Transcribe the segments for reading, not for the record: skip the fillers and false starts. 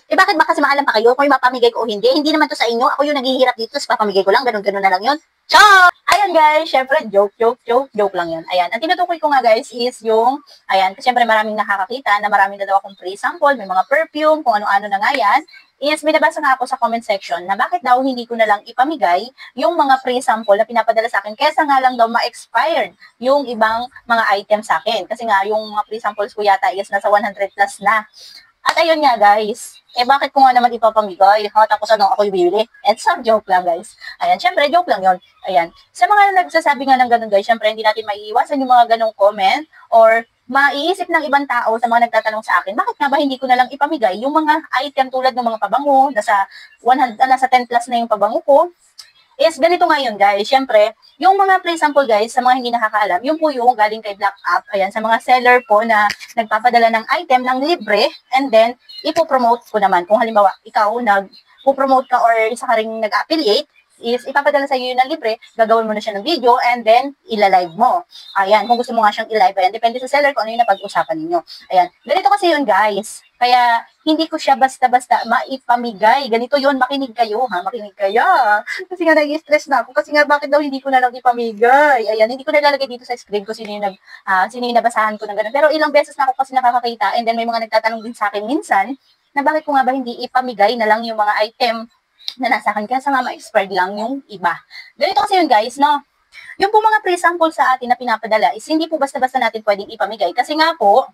Eh bakit ba kasi maalam pa kayo kung mapamigay ko o hindi? Hindi naman to sa inyo. Ako yung naghihirap dito, tapos papamigay ko lang, ganun-ganun na lang yun. Char! Ayan guys, syempre joke lang yun. Ayan, ang tinutukoy ko nga guys is yung, ayan, kasi syempre maraming nakakakita na maraming na daw akong free sample, may mga perfume, kung ano-ano na nga yan. Is binabasa nga ako sa comment section na bakit daw hindi ko na lang ipamigay yung mga free sample na pinapadala sa akin kesa nga lang daw ma-expired yung ibang mga items sa akin. Kasi nga yung mga free samples ko yata is nasa 100 plus na. At ayun nga guys, bakit ko nga naman ipapamigay? Ha, tapos ano, ako yung bibili? It's a joke lang guys. Ayan, syempre joke lang yon. Ayan, sa mga nagsasabi nga ng ganun guys, syempre hindi natin maiiwasan yung mga ganung comment or maiisip ng ibang tao sa mga nagtatanong sa akin, bakit nga ba hindi ko na lang ipamigay yung mga item tulad ng mga pabango, nasa 10 plus na yung pabango ko, is ganito ngayon guys, syempre, yung mga free sample guys, sa mga hindi nakakaalam, yung po yung galing kay Black App, ayan, sa mga seller po na nagpapadala ng item ng libre, and then, ipopromote ko naman. Kung halimbawa, ikaw nag-promote ka or isa ka rin nag-affiliate, is ipapadala sa iyo yun ng libre, gagawin mo na siya ng video, and then, ilalive mo. Ayan, kung gusto mo nga siyang i-live, ayan, depende sa seller kung ano yung napag-usapan ninyo. Ayan, ganito kasi yun guys. Kaya, hindi ko siya basta-basta maipamigay. Ganito yun, makinig kayo, ha? Makinig kayo. Kasi nga, nai-stress na ako. Kasi nga, bakit daw hindi ko na lang ipamigay? Ayan, hindi ko nalalagay dito sa screen ko sino yung nabasahan ko ng ganun. Pero ilang beses na ako kasi nakakakita, and then may mga nagtatanong din sa akin minsan, na bakit ko nga ba hindi ipamigay na lang yung mga item na nasa akin, kaya sa nga ma-expired lang yung iba. Ganito kasi yun guys, no? Yung po mga free sample sa atin na pinapadala is hindi po basta-basta natin pwedeng ipamigay. Kasi nga po,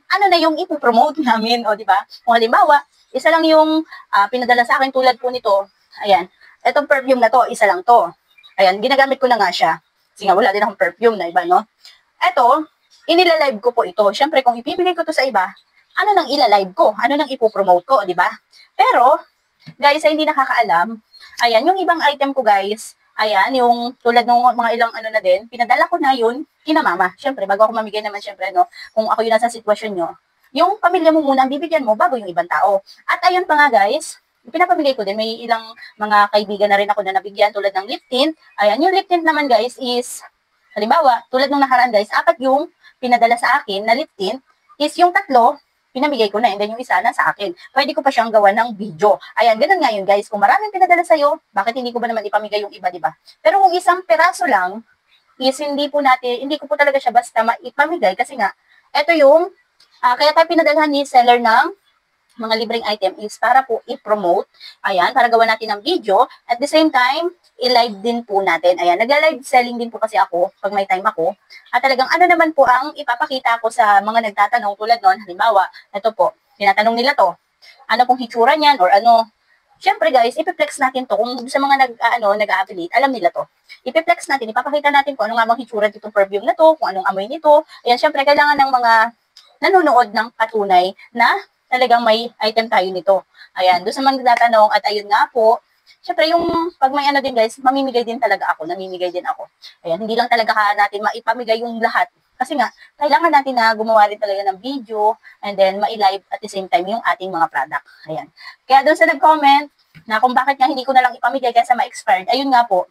ano na yung ipopromote namin, o di ba? Kung halimbawa, isa lang yung pinadala sa akin tulad po nito. Ayan, etong perfume na to, isa lang to. Ayan, ginagamit ko na nga siya. Kasi nga wala din akong perfume na iba, no? Eto, inilalive ko po ito. Siyempre, kung ipibigay ko to sa iba, ano nang ilalive ko? Ano nang ipopromote ko, di ba? Pero, guys, ay hindi nakakaalam. Ayan, yung ibang item ko, guys, ayan, yung tulad ng mga ilang ano na din, pinadala ko na yun kina mama. Siyempre, bago ako mamigay naman, siyempre, no, kung ako yun nasa sitwasyon nyo, yung pamilya mo muna ang bibigyan mo bago yung ibang tao. At ayun pa nga, guys, pinapamigay ko din, may ilang mga kaibigan na rin ako na nabigyan tulad ng lip tint. Ayan, yung lip tint naman, guys, is, halimbawa, tulad ng nakaraan, guys, 4 yung pinadala sa akin na lip tint, is yung 3, pinamigay ko na, and then yung isa na sa akin. Pwede ko pa siyang gawa ng video. Ayan, ganun nga yun guys. Kung maraming pinadala sa'yo, bakit hindi ko ba naman ipamigay yung iba, diba? Pero kung isang peraso lang, is hindi ko po talaga siya basta maipamigay kasi nga, eto yung, kaya tayo pinadalhan ni seller ng mga libreng item is para po i-promote. Ayan, para gawa natin ng video. At the same time, i-live din po natin. Ayan, nagla-live selling din po kasi ako pag may time ako. At talagang ano naman po ang ipapakita ko sa mga nagtatanong tulad nun. Halimbawa, ito po, tinatanong nila to. Ano pong hitsura niyan or ano. Siyempre guys, ipiplex natin to. Kung sa mga nag-affiliate, alam nila to. Ipiplex natin, ipapakita natin kung ano nga bang hitsura ditong perfume na to, kung anong amoy nito. Ayan, siyempre kailangan ng mga nanonood ng patunay na talagang may item tayo nito. Ayan, doon sa mga nagtatanong at ayun nga po, syempre yung pag may ano din guys, mamimigay din talaga ako, namimigay din ako. Ayan, hindi lang talaga natin maipamigay yung lahat. Kasi nga, kailangan natin na gumawa rin talaga ng video and then ma-live at the same time yung ating mga product. Ayan. Kaya doon sa nag-comment na kung bakit nga hindi ko na lang ipamigay kaysa ma-expired, ayun nga po,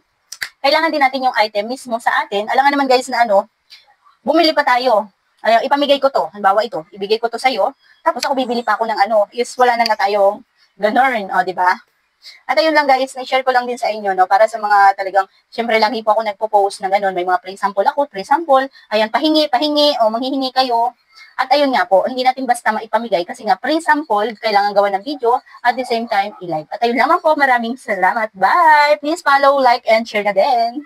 kailangan din natin yung item mismo sa atin. Alam nga naman guys na bumili pa tayo. Ay, ipamigay ko to. Halimbawa ito, ibigay ko to sa'yo. Tapos ako bibili pa ako ng is wala na nga tayong ganun, di ba? At ayun lang guys, na-share ko lang din sa inyo, no, para sa mga talagang, syempre lagi po ako nagpo-post na ganun, may mga free sample ako, free sample, ayan, pahingi, o manghihingi kayo. At ayun nga po, hindi natin basta maipamigay kasi nga free sample, kailangan gawa ng video, at the same time, i-live. At ayun lamang po, maraming salamat. Bye! Please follow, like, and share na din.